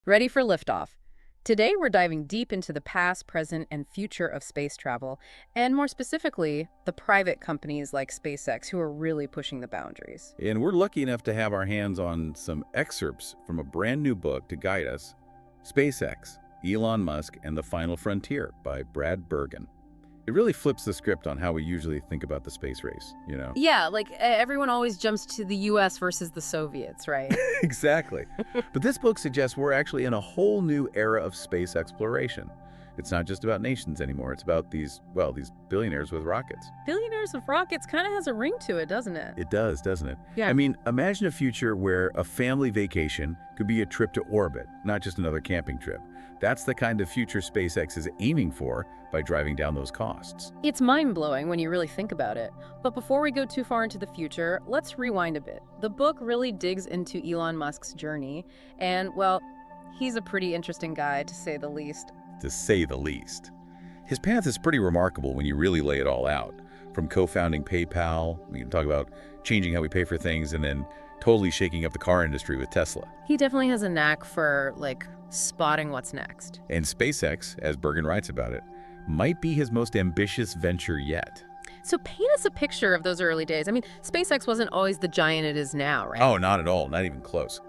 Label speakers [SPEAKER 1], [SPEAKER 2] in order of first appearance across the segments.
[SPEAKER 1] Ready for liftoff. Today, we're diving deep into the past, present, and future of space travel, and more specifically, the private companies like SpaceX who are really pushing the boundaries.
[SPEAKER 2] And we're lucky enough to have our hands on some excerpts from a brand new book to guide us, SpaceX, Elon Musk, and the Final Frontier by Bergan. It really flips the script on how we usually think about the space race.
[SPEAKER 1] Yeah, like everyone always jumps to the US versus the Soviets, right?
[SPEAKER 2] Exactly. But this book suggests we're actually in a whole new era of space exploration. It's not just about nations anymore. It's about these billionaires with rockets.
[SPEAKER 1] Billionaires with rockets kind of has a ring to it, doesn't it?
[SPEAKER 2] It does, doesn't it?
[SPEAKER 1] Yeah.
[SPEAKER 2] I mean, imagine a future where a family vacation could be a trip to orbit, not just another camping trip. That's the kind of future SpaceX is aiming for by driving down those costs.
[SPEAKER 1] It's mind-blowing when you really think about it. But before we go too far into the future, let's rewind a bit. The book really digs into Elon Musk's journey, and, well, he's a pretty interesting guy, to say the least.
[SPEAKER 2] To say the least. His path is pretty remarkable when you really lay it all out. From co-founding PayPal, we can talk about changing how we pay for things, and then totally shaking up the car industry with Tesla.
[SPEAKER 1] He definitely has a knack for, spotting what's next.
[SPEAKER 2] And SpaceX, as Bergan writes about it, might be his most ambitious venture yet.
[SPEAKER 1] So paint us a picture of those early days. I mean, SpaceX wasn't always the giant it is now, right?
[SPEAKER 2] Oh, not at all. Not even close.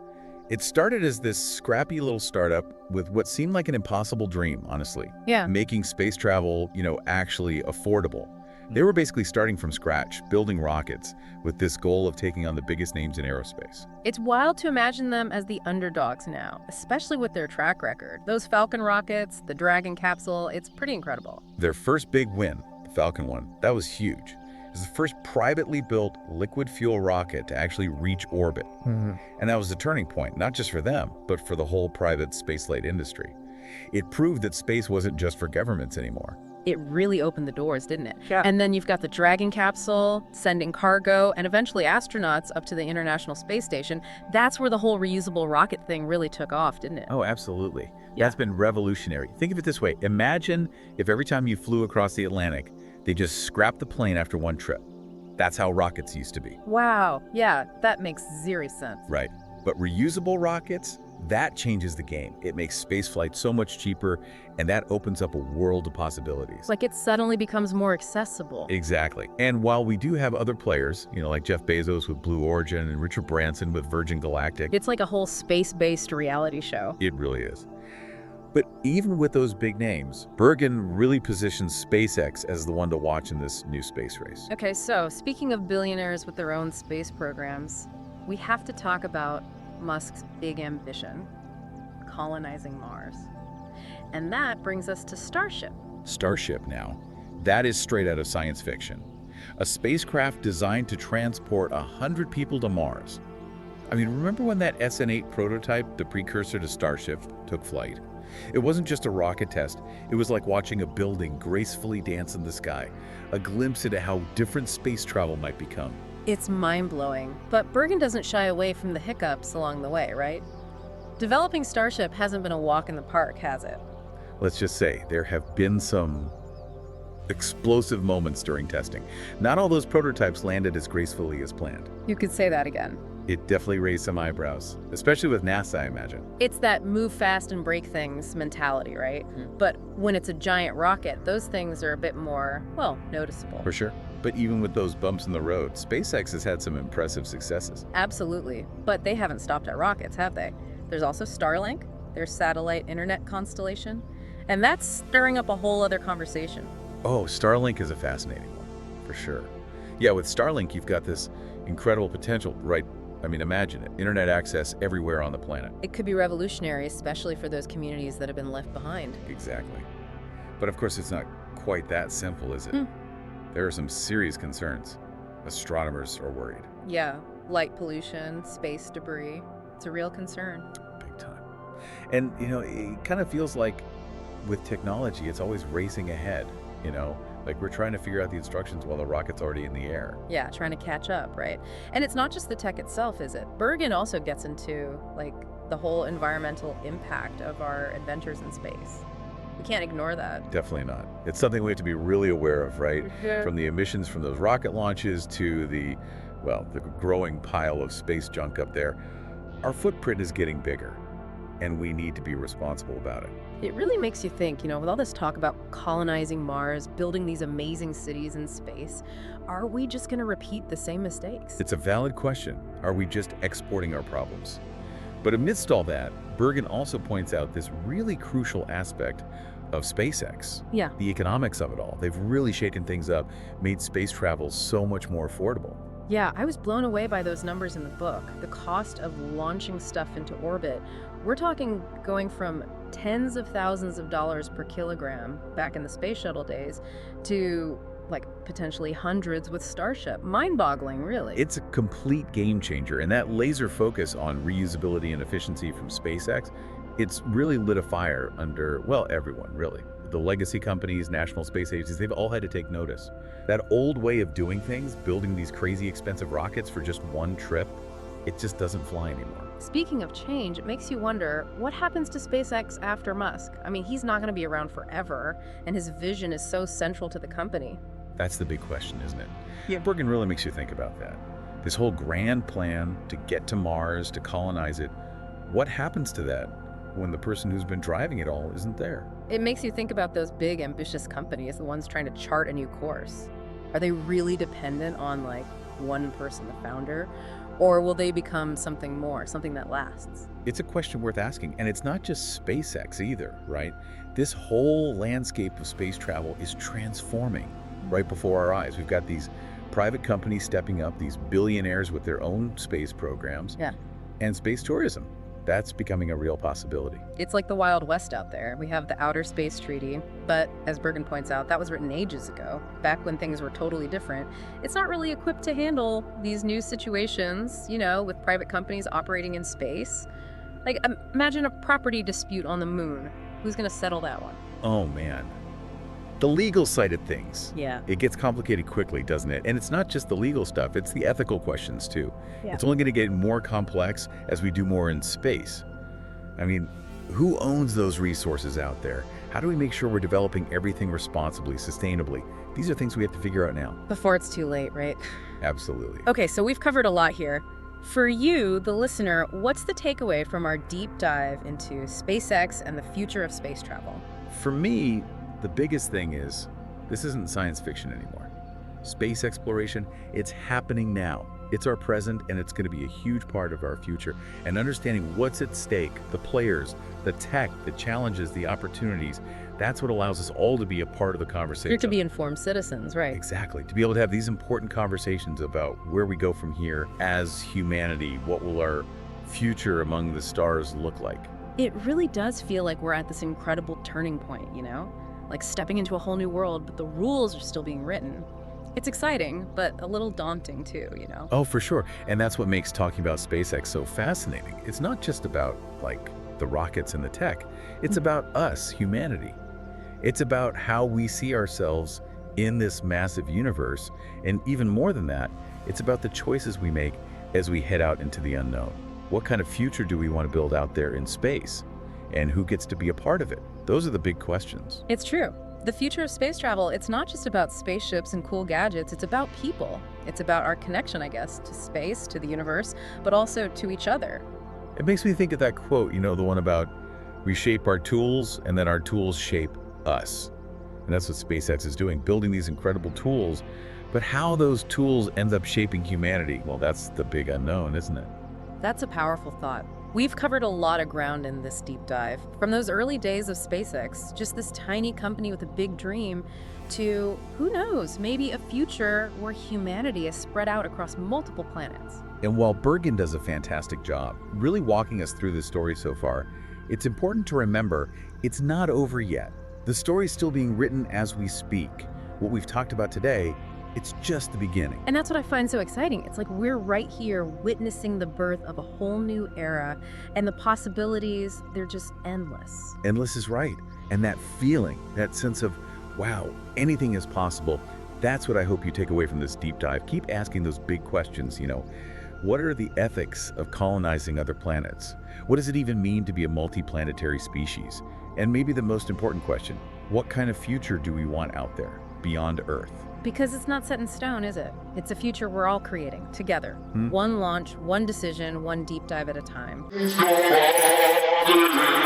[SPEAKER 2] It started as this scrappy little startup with what seemed like an impossible dream, honestly.
[SPEAKER 1] Yeah.
[SPEAKER 2] Making space travel, actually affordable. They were basically starting from scratch, building rockets, with this goal of taking on the biggest names in aerospace.
[SPEAKER 1] It's wild to imagine them as the underdogs now, especially with their track record. Those Falcon rockets, the Dragon capsule, it's pretty incredible.
[SPEAKER 2] Their first big win, the Falcon one, that was huge. It was the first privately built liquid fuel rocket to actually reach orbit. And that was the turning point, not just for them, but for the whole private spaceflight industry. It proved that space wasn't just for governments anymore.
[SPEAKER 1] It really opened the doors, didn't it?
[SPEAKER 2] Yeah.
[SPEAKER 1] And then you've got the Dragon capsule, sending cargo, and eventually astronauts up to the International Space Station. That's where the whole reusable rocket thing really took off, didn't it?
[SPEAKER 2] Oh, absolutely.
[SPEAKER 1] Yeah.
[SPEAKER 2] That's been revolutionary. Think of it this way. Imagine if every time you flew across the Atlantic, they just scrapped the plane after one trip. That's how rockets used to be.
[SPEAKER 1] Wow. Yeah, that makes zero sense.
[SPEAKER 2] Right. But reusable rockets, that changes the game. It makes spaceflight so much cheaper, and that opens up a world of possibilities.
[SPEAKER 1] Like it suddenly becomes more accessible.
[SPEAKER 2] Exactly. And while we do have other players, like Jeff Bezos with Blue Origin and Richard Branson with Virgin Galactic.
[SPEAKER 1] It's like a whole space-based reality show.
[SPEAKER 2] It really is. But even with those big names, Bergan really positions SpaceX as the one to watch in this new space race.
[SPEAKER 1] Okay, so speaking of billionaires with their own space programs, we have to talk about Musk's big ambition, colonizing Mars. And that brings us to Starship.
[SPEAKER 2] Starship now. That is straight out of science fiction. A spacecraft designed to transport 100 people to Mars. I mean, remember when that SN8 prototype, the precursor to Starship, took flight? It wasn't just a rocket test. It was like watching a building gracefully dance in the sky, a glimpse into how different space travel might become.
[SPEAKER 1] It's mind-blowing, but Bergan doesn't shy away from the hiccups along the way, right? Developing Starship hasn't been a walk in the park, has it?
[SPEAKER 2] Let's just say there have been some explosive moments during testing. Not all those prototypes landed as gracefully as planned.
[SPEAKER 1] You could say that again.
[SPEAKER 2] It definitely raised some eyebrows, especially with NASA, I imagine.
[SPEAKER 1] It's that move fast and break things mentality, right? But when it's a giant rocket, those things are a bit more, noticeable.
[SPEAKER 2] For sure. But even with those bumps in the road, SpaceX has had some impressive successes.
[SPEAKER 1] Absolutely. But they haven't stopped at rockets, have they? There's also Starlink, their satellite internet constellation, and that's stirring up a whole other conversation.
[SPEAKER 2] Oh, Starlink is a fascinating one, for sure. Yeah, with Starlink, you've got this incredible potential, right? I mean, imagine it. Internet access everywhere on the planet.
[SPEAKER 1] It could be revolutionary, especially for those communities that have been left behind.
[SPEAKER 2] Exactly. But of course, it's not quite that simple, is it? There are some serious concerns. Astronomers are worried.
[SPEAKER 1] Yeah, light pollution, space debris. It's a real concern.
[SPEAKER 2] Big time. And, it kind of feels like with technology, it's always racing ahead, Like we're trying to figure out the instructions while the rocket's already in the air.
[SPEAKER 1] Yeah, trying to catch up, right? And it's not just the tech itself, is it? Bergan also gets into, the whole environmental impact of our adventures in space. We can't ignore that.
[SPEAKER 2] Definitely not. It's something we have to be really aware of, right? From the emissions from those rocket launches to the growing pile of space junk up there. Our footprint is getting bigger. and we need to be responsible about it.
[SPEAKER 1] It really makes you think, with all this talk about colonizing Mars, building these amazing cities in space, are we just going to repeat the same mistakes?
[SPEAKER 2] It's a valid question. Are we just exporting our problems? But amidst all that, Bergan also points out this really crucial aspect of SpaceX.
[SPEAKER 1] Yeah.
[SPEAKER 2] The economics of it all. They've really shaken things up, made space travel so much more affordable.
[SPEAKER 1] Yeah, I was blown away by those numbers in the book. The cost of launching stuff into orbit. We're talking going from tens of thousands of dollars per kilogram back in the space shuttle days to potentially hundreds with Starship. Mind-boggling, really.
[SPEAKER 2] It's a complete game changer, and that laser focus on reusability and efficiency from SpaceX, it's really lit a fire under, well, everyone, really. The legacy companies, national space agencies, they've all had to take notice. That old way of doing things, building these crazy expensive rockets for just one trip, it just doesn't fly anymore.
[SPEAKER 1] Speaking of change, it makes you wonder, what happens to SpaceX after Musk? I mean, he's not going to be around forever, and his vision is so central to the company.
[SPEAKER 2] That's the big question, isn't it? Yeah, Bergan really makes you think about that. This whole grand plan to get to Mars, to colonize it, what happens to that when the person who's been driving it all isn't there?
[SPEAKER 1] It makes you think about those big, ambitious companies, the ones trying to chart a new course. Are they really dependent on, one person, the founder? Or will they become something more, something that lasts?
[SPEAKER 2] It's a question worth asking, and it's not just SpaceX either, right? This whole landscape of space travel is transforming right before our eyes. We've got these private companies stepping up, these billionaires with their own space programs, and space tourism. That's becoming a real possibility.
[SPEAKER 1] It's like the Wild West out there. We have the Outer Space Treaty, but as Bergan points out, that was written ages ago, back when things were totally different. It's not really equipped to handle these new situations, with private companies operating in space. Imagine a property dispute on the moon. Who's going to settle that one?
[SPEAKER 2] Oh, man. The legal side of things.
[SPEAKER 1] Yeah.
[SPEAKER 2] It gets complicated quickly, doesn't it? And it's not just the legal stuff, it's the ethical questions too.
[SPEAKER 1] Yeah.
[SPEAKER 2] It's only going to get more complex as we do more in space. I mean, who owns those resources out there? How do we make sure we're developing everything responsibly, sustainably? These are things we have to figure out now.
[SPEAKER 1] Before it's too late, right?
[SPEAKER 2] Absolutely.
[SPEAKER 1] Okay, so we've covered a lot here. For you, the listener, what's the takeaway from our deep dive into SpaceX and the future of space travel?
[SPEAKER 2] For me, the biggest thing is, this isn't science fiction anymore. Space exploration, it's happening now. It's our present, and it's going to be a huge part of our future. And understanding what's at stake, the players, the tech, the challenges, the opportunities, that's what allows us all to be a part of the conversation.
[SPEAKER 1] You're to be informed citizens, right?
[SPEAKER 2] Exactly. To be able to have these important conversations about where we go from here as humanity, what will our future among the stars look like?
[SPEAKER 1] It really does feel like we're at this incredible turning point, like stepping into a whole new world, but the rules are still being written. It's exciting, but a little daunting too,
[SPEAKER 2] Oh, for sure. And that's what makes talking about SpaceX so fascinating. It's not just about, the rockets and the tech. It's about us, humanity. It's about how we see ourselves in this massive universe. And even more than that, it's about the choices we make as we head out into the unknown. What kind of future do we want to build out there in space? And who gets to be a part of it? Those are the big questions.
[SPEAKER 1] It's true. The future of space travel, it's not just about spaceships and cool gadgets, it's about people. It's about our connection, I guess, to space, to the universe, but also to each other.
[SPEAKER 2] It makes me think of that quote, the one about we shape our tools and then our tools shape us. And that's what SpaceX is doing, building these incredible tools. But how those tools end up shaping humanity, well, that's the big unknown, isn't it?
[SPEAKER 1] That's a powerful thought. We've covered a lot of ground in this deep dive. From those early days of SpaceX, just this tiny company with a big dream, to, who knows, maybe a future where humanity is spread out across multiple planets.
[SPEAKER 2] And while Bergan does a fantastic job really walking us through this story so far, it's important to remember it's not over yet. The story's still being written as we speak. What we've talked about today, it's just the beginning.
[SPEAKER 1] And that's what I find so exciting. It's like we're right here witnessing the birth of a whole new era, and the possibilities, they're just endless.
[SPEAKER 2] Endless is right. And that feeling, that sense of, wow, anything is possible, that's what I hope you take away from this deep dive. Keep asking those big questions, What are the ethics of colonizing other planets? What does it even mean to be a multiplanetary species? And maybe the most important question, what kind of future do we want out there, beyond Earth?
[SPEAKER 1] Because it's not set in stone, is it? It's a future we're all creating, together. One launch, one decision, one deep dive at a time.
[SPEAKER 3] covered in